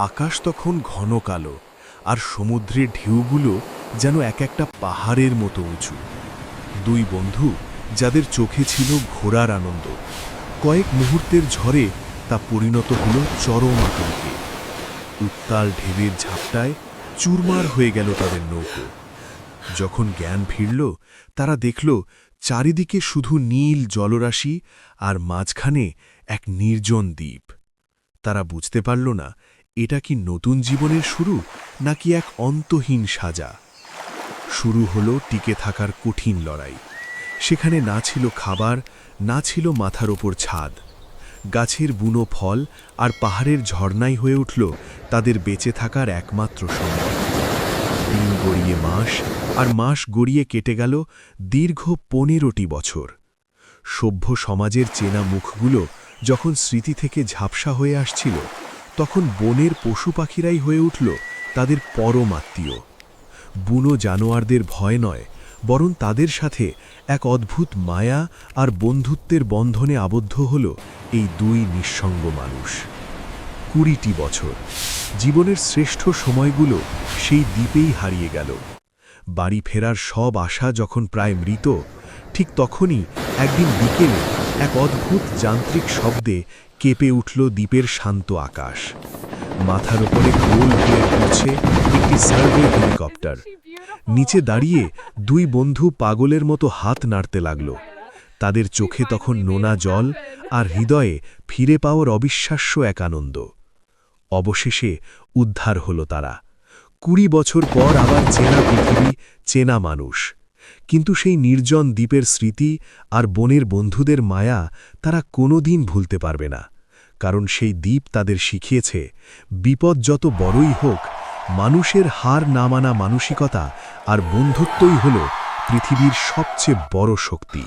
আকাশ তখন ঘন কালো, আর সমুদ্রের ঢেউগুলো যেন এক একটা পাহাড়ের মতো উঁচু। দুই বন্ধু, যাদের চোখে ছিল ঘোরার আনন্দ, কয়েক মুহূর্তের ঝড়ে তা পরিণত হল চরম আতঙ্কে। উত্তাল ঢেউয়ের ঝাপটায় চুরমার হয়ে গেল তাদের নৌকো। যখন জ্ঞান ফিরল, তারা দেখল চারিদিকে শুধু নীল জলরাশি, আর মাঝখানে এক নির্জন দ্বীপ। তারা বুঝতে পারল না এটা কি নতুন জীবনের শুরু, নাকি এক অন্তহীন সাজা। শুরু হলো টিকে থাকার কঠিন লড়াই। সেখানে না ছিল খাবার, না ছিল মাথার ওপর ছাদ। গাছের বুনো ফল আর পাহাড়ের ঝর্ণাই হয়ে উঠল তাদের বেঁচে থাকার একমাত্র সম্বল। দিন গড়িয়ে মাস, আর মাস গড়িয়ে কেটে গেল দীর্ঘ 15টি বছর। সভ্য সমাজের চেনা মুখগুলো যখন স্মৃতি থেকে ঝাপসা হয়ে আসছিল, তখন বনের পশু পাখিরাই হয়ে উঠল তাদের পরম আত্মীয়। বুনো জানোয়ারদের ভয় নয়, বরং তাদের সাথে এক অদ্ভুত মায়া আর বন্ধুত্বের বন্ধনে আবদ্ধ হল এই দুই নিঃসঙ্গ মানুষ। 20টি বছর, জীবনের শ্রেষ্ঠ সময়গুলো সেই দ্বীপেই হারিয়ে গেল। বাড়ি ফেরার সব আশা যখন প্রায় মৃত, ঠিক তখনই একদিন বিকেলে এক অদ্ভুত যান্ত্রিক শব্দে কেঁপে উঠল দ্বীপের শান্ত আকাশ। মাথার উপরে গোল হয়ে ঘুরছে একটি সার্ভে হেলিকপ্টার। নিচে দাঁড়িয়ে দুই বন্ধু পাগলের মতো হাত নাড়তে লাগল। তাদের চোখে তখন নোনা জল, আর হৃদয়ে ফিরে পাওয়ার অবিশ্বাস্য এক আনন্দ। অবশেষে উদ্ধার হল তারা। 20 বছর পর আবার চেনা পৃথিবী, চেনা মানুষ। কিন্তু সেই নির্জন দ্বীপের স্মৃতি আর বনের বন্ধুদের মায়া তারা কোনোদিন ভুলতে পারবে না। কারণ সেই দ্বীপ তাদের শিখিয়েছে, বিপদ যত বড়ই হোক, মানুষের হার না মানা মানসিকতা আর বন্ধুত্বই হল পৃথিবীর সবচেয়ে বড় শক্তি।